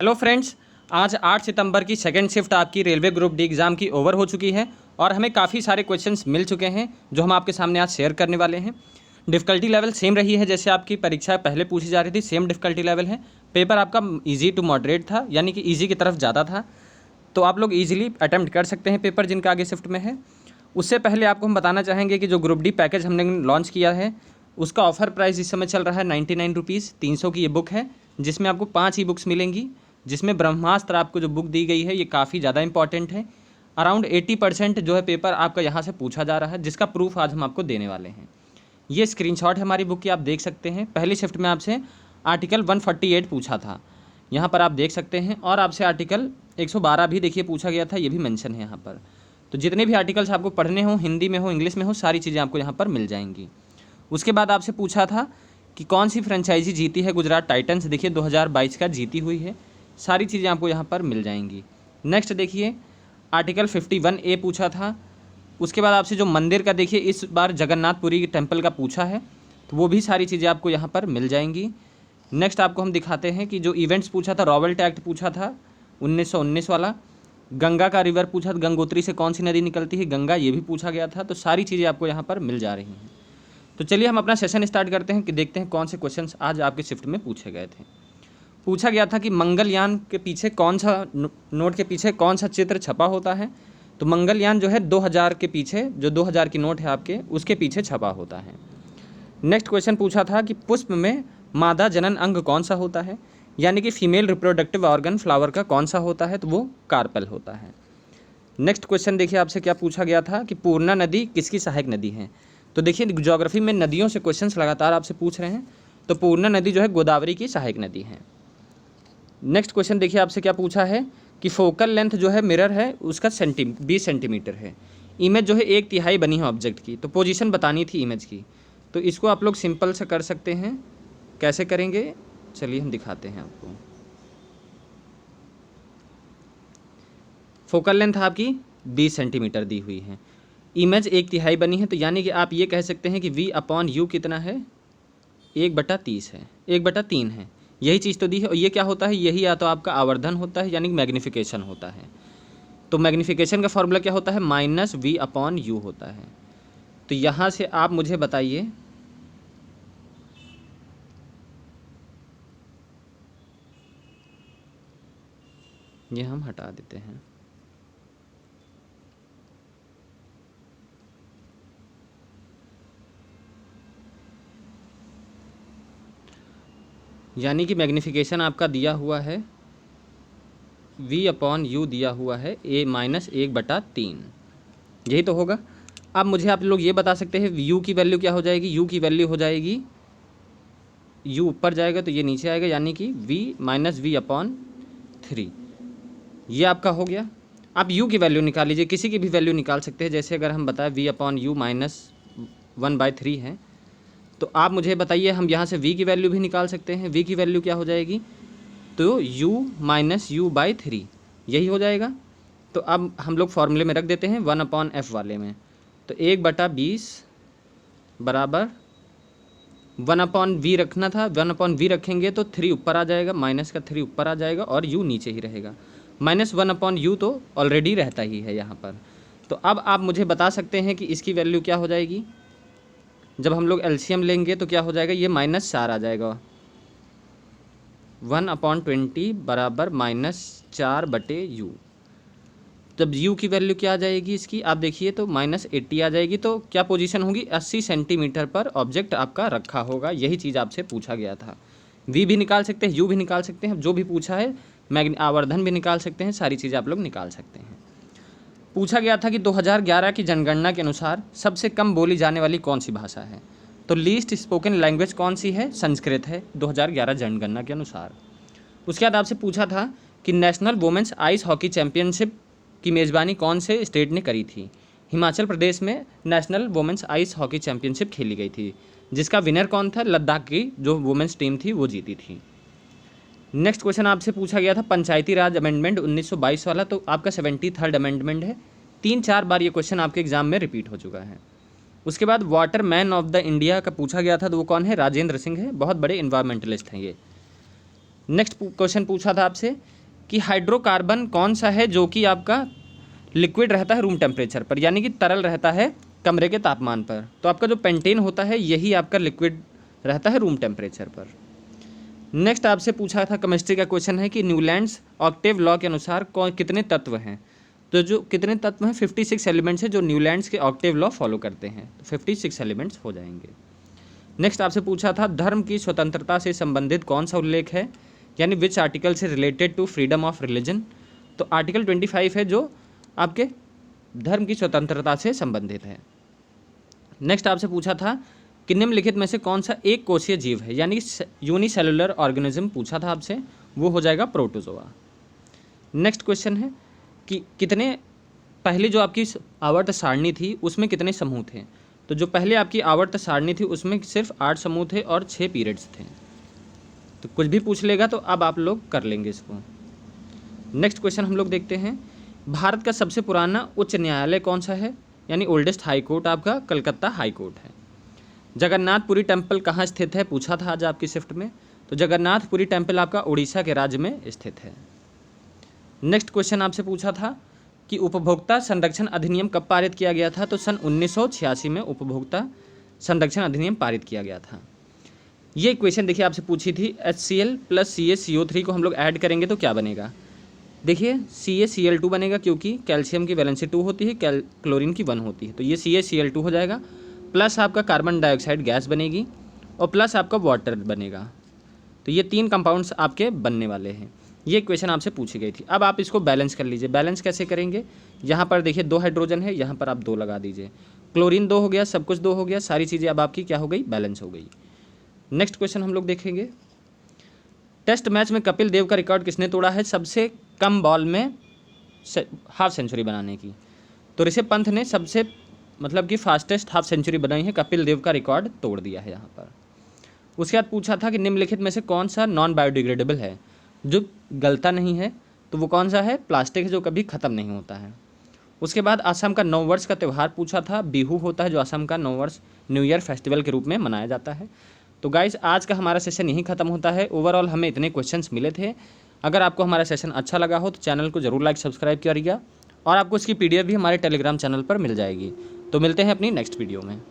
Hello friends, आज 8 सितंबर की second shift आपकी रेलवे ग्रुप डी एग्ज़ाम की ओवर हो चुकी है और हमें काफ़ी सारे क्वेश्चंस मिल चुके हैं जो हम आपके सामने आज शेयर करने वाले हैं। डिफ़िकल्टी लेवल सेम रही है जैसे आपकी परीक्षा पहले पूछी जा रही थी, सेम डिफ़िकल्टी लेवल है। पेपर आपका ईजी टू मॉडरेट था, यानी कि ईजी की तरफ ज़्यादा था, तो आप लोग ईजिली अटैम्प्ट कर सकते हैं पेपर जिनका आगे शिफ्ट में है। उससे पहले आपको हम बताना चाहेंगे कि जो ग्रुप डी पैकेज हमने लॉन्च किया है उसका ऑफर प्राइस इस समय चल रहा है 99 रुपीज़। 300 की ये बुक है जिसमें आपको 5 ई बुक्स मिलेंगी, जिसमें ब्रह्मास्त्र आपको जो बुक दी गई है ये काफ़ी ज़्यादा इंपॉर्टेंट है। अराउंड 80% जो है पेपर आपका यहाँ से पूछा जा रहा है, जिसका प्रूफ आज हम आपको देने वाले हैं। ये स्क्रीनशॉट है हमारी बुक की, आप देख सकते हैं। पहली शिफ्ट में आपसे आर्टिकल 148 पूछा था, यहाँ पर आप देख सकते हैं, और आपसे आर्टिकल 112 भी देखिए पूछा गया था, ये भी मेंशन है यहाँ पर। तो जितने भी आर्टिकल्स आपको पढ़ने हों, हिंदी में हो इंग्लिश में हो, सारी चीज़ें आपको यहाँ पर मिल जाएंगी। उसके बाद आपसे पूछा था कि कौन सी फ्रेंचाइजी जीती है गुजरात टाइटंस, देखिए 2022 का जीती हुई है। सारी चीज़ें आपको यहाँ पर मिल जाएंगी। नेक्स्ट देखिए आर्टिकल 51A पूछा था। उसके बाद आपसे जो मंदिर का देखिए इस बार जगन्नाथपुरी टेम्पल का पूछा है, तो वो भी सारी चीज़ें आपको यहाँ पर मिल जाएंगी। नेक्स्ट आपको हम दिखाते हैं कि जो इवेंट्स पूछा था, रॉबर्ट एक्ट पूछा था 1919 वाला। गंगा का रिवर पूछा था, गंगोत्री से कौन सी नदी निकलती है, गंगा, ये भी पूछा गया था। तो सारी चीज़ें आपको यहाँ पर मिल जा रही हैं। तो चलिए हम अपना सेशन स्टार्ट करते हैं कि देखते हैं कौन से क्वेश्चंस आज आपके शिफ्ट में पूछे गए थे। पूछा गया था कि मंगलयान के पीछे कौन सा नोट के पीछे कौन सा चित्र छपा होता है। तो मंगलयान जो है 2000 के पीछे, जो 2000 की नोट है आपके, उसके पीछे छपा होता है। नेक्स्ट क्वेश्चन पूछा था कि पुष्प में मादा जनन अंग कौन सा होता है, यानी कि फीमेल रिप्रोडक्टिव ऑर्गन फ्लावर का कौन सा होता है, तो वो कार्पेल होता है। नेक्स्ट क्वेश्चन देखिए आपसे क्या पूछा गया था कि पूर्णा नदी किसकी सहायक नदी है। तो देखिए ज्योग्राफी में नदियों से क्वेश्चंस लगातार आपसे पूछ रहे हैं, तो पूर्णा नदी जो है गोदावरी की सहायक नदी है। नेक्स्ट क्वेश्चन देखिए आपसे क्या पूछा है कि फोकल लेंथ जो है मिरर है उसका 20 सेंटीमीटर है। इमेज जो है 1/3 बनी है ऑब्जेक्ट की, तो पोजीशन बतानी थी इमेज की। तो इसको आप लोग सिंपल से कर सकते हैं। कैसे करेंगे चलिए हम दिखाते हैं आपको। फोकल लेंथ आपकी 20 सेंटीमीटर दी हुई है, इमेज 1/3 बनी है, तो यानी कि आप ये कह सकते हैं कि V/U कितना है, 1/30 है, 1/3 है। यही चीज़ तो दी है। और ये क्या होता है, यही या तो आपका आवर्धन होता है यानी कि मैग्नीफिकेशन होता है। तो मैग्नीफिकेशन का फॉर्मूला क्या होता है, -V/U होता है। तो यहाँ से आप मुझे बताइए ये हम हटा देते हैं। यानी कि मैग्नीफिकेशन आपका दिया हुआ है V/U दिया हुआ है A-1/3, यही तो होगा। अब मुझे आप लोग ये बता सकते हैं U की वैल्यू क्या हो जाएगी। U की वैल्यू हो जाएगी, U ऊपर जाएगा तो ये नीचे आएगा, यानी कि V-V/3, ये आपका हो गया। आप U की वैल्यू निकाल लीजिए, किसी की भी वैल्यू निकाल सकते हैं। जैसे अगर हम बताएं V/U -1/3 है, तो आप मुझे बताइए, हम यहाँ से V की वैल्यू भी निकाल सकते हैं। V की वैल्यू क्या हो जाएगी, तो U - U/3, यही हो जाएगा। तो अब हम लोग फॉर्मूले में रख देते हैं 1/f वाले में। तो 1/20 बराबर 1/V रखना था, 1/V रखेंगे तो 3 ऊपर आ जाएगा, माइनस का 3 ऊपर आ जाएगा और U नीचे ही रहेगा। -1/U तो ऑलरेडी रहता ही है यहाँ पर। तो अब आप मुझे बता सकते हैं कि इसकी वैल्यु क्या हो जाएगी। जब हम लोग एलसीएम लेंगे तो क्या हो जाएगा, ये -4 आ जाएगा। 1/20 बराबर -4/U। जब U की वैल्यू क्या आ जाएगी इसकी, आप देखिए तो -80 आ जाएगी। तो क्या पोजीशन होगी, 80 सेंटीमीटर पर ऑब्जेक्ट आपका रखा होगा। यही चीज़ आपसे पूछा गया था। V भी निकाल सकते हैं, U भी निकाल सकते हैं, जो भी पूछा है। आवर्धन भी निकाल सकते हैं, सारी चीज़ें आप लोग निकाल सकते हैं। पूछा गया था कि 2011 की जनगणना के अनुसार सबसे कम बोली जाने वाली कौन सी भाषा है। तो लीस्ट स्पोकन लैंग्वेज कौन सी है, संस्कृत है 2011 जनगणना के अनुसार। उसके बाद आपसे पूछा था कि national women's ice hockey championship की मेज़बानी कौन से स्टेट ने करी थी। हिमाचल प्रदेश में national women's ice hockey championship खेली गई थी, जिसका विनर कौन था, लद्दाख की जो वुमेंस टीम थी वो जीती थी। नेक्स्ट क्वेश्चन आपसे पूछा गया था पंचायती राज अमेंडमेंट 1922 वाला, तो आपका 73rd अमेंडमेंट है। 3-4 बार ये क्वेश्चन आपके एग्जाम में रिपीट हो चुका है। उसके बाद water man of the India का पूछा गया था, तो वो कौन है, राजेंद्र सिंह है, बहुत बड़े इन्वायरमेंटलिस्ट हैं ये। नेक्स्ट क्वेश्चन पूछा था आपसे कि हाइड्रोकार्बन कौन सा है जो कि आपका लिक्विड रहता है रूम टेम्परेचर पर, यानी कि तरल रहता है कमरे के तापमान पर। तो आपका जो पेंटेन होता है यही आपका लिक्विड रहता है रूम टेम्परेचर पर। नेक्स्ट आपसे पूछा था केमिस्ट्री का क्वेश्चन है कि न्यूलैंड्स ऑक्टेव लॉ के अनुसार कितने तत्व हैं। तो जो कितने तत्व हैं 56 एलिमेंट्स हैं जो न्यूलैंड्स के ऑक्टेव लॉ फॉलो करते हैं, तो 56 एलिमेंट्स हो जाएंगे। नेक्स्ट आपसे पूछा था धर्म की स्वतंत्रता से संबंधित कौन सा उल्लेख है, यानी विच आर्टिकल से related to freedom of religion. तो आर्टिकल 25 है जो आपके धर्म की स्वतंत्रता से संबंधित है। नेक्स्ट आपसे पूछा था कि निम्नलिखित में से कौन सा एक कोशीय जीव है, यानी यूनिसेलुलर ऑर्गेनिज्म पूछा था आपसे, वो हो जाएगा प्रोटोजोआ। नेक्स्ट क्वेश्चन है कि कितने पहले जो आपकी आवर्त सारणी थी उसमें कितने समूह थे। तो जो पहले आपकी आवर्त सारणी थी उसमें सिर्फ 8 समूह थे और 6 पीरियड्स थे। तो कुछ भी पूछ लेगा तो अब आप लोग कर लेंगे इसको। नेक्स्ट क्वेश्चन हम लोग देखते हैं, भारत का सबसे पुराना उच्च न्यायालय कौन सा है, यानी ओल्डेस्ट हाई कोर्ट आपका कलकत्ता हाई कोर्ट है। जगन्नाथपुरी टेम्पल कहाँ स्थित है पूछा था आज आपकी शिफ्ट में। तो जगन्नाथपुरी टेम्पल आपका उड़ीसा के राज्य में स्थित है। नेक्स्ट क्वेश्चन आपसे पूछा था कि उपभोक्ता संरक्षण अधिनियम कब पारित किया गया था। तो सन 1986 में उपभोक्ता संरक्षण अधिनियम पारित किया गया था। ये क्वेश्चन देखिए आपसे पूछी थी HCl + CaCO3 को हम लोग ऐड करेंगे तो क्या बनेगा। देखिए CaCl2 बनेगा क्योंकि कैल्शियम की वैलेंसी 2 होती है, क्लोरीन की 1 होती है, तो ये CaCl2 हो जाएगा। प्लस आपका कार्बन डाइऑक्साइड गैस बनेगी और प्लस आपका वाटर बनेगा। तो ये 3 कंपाउंड्स आपके बनने वाले हैं। ये क्वेश्चन आपसे पूछी गई थी। अब आप इसको बैलेंस कर लीजिए। बैलेंस कैसे करेंगे, यहाँ पर देखिए 2 हाइड्रोजन है, यहाँ पर आप 2 लगा दीजिए। क्लोरीन 2 हो गया, सब कुछ 2 हो गया, सारी चीज़ें अब आपकी क्या हो गई, बैलेंस हो गई। नेक्स्ट क्वेश्चन हम लोग देखेंगे, टेस्ट मैच में कपिल देव का रिकॉर्ड किसने तोड़ा है सबसे कम बॉल में हाफ सेंचुरी बनाने की। तो ऋषभ पंत ने सबसे मतलब कि फास्टेस्ट हाफ सेंचुरी बनाई है, कपिल देव का रिकॉर्ड तोड़ दिया है यहाँ पर। उसके बाद पूछा था कि निम्नलिखित में से कौन सा नॉन बायोडिग्रेडेबल है, जो गलता नहीं है। तो वो कौन सा है, प्लास्टिक है जो कभी ख़त्म नहीं होता है। उसके बाद असम का नववर्ष का त्यौहार पूछा था, बिहू होता है जो असम का नववर्ष न्यू ईयर फेस्टिवल के रूप में मनाया जाता है। तो गाइज आज का हमारा सेशन यहीं ख़त्म होता है। ओवरऑल हमें इतने क्वेश्चंस मिले थे। अगर आपको हमारा सेशन अच्छा लगा हो तो चैनल को जरूर लाइक सब्सक्राइब करिएगा और आपको इसकी PDF भी हमारे टेलीग्राम चैनल पर मिल जाएगी। तो मिलते हैं अपनी नेक्स्ट वीडियो में।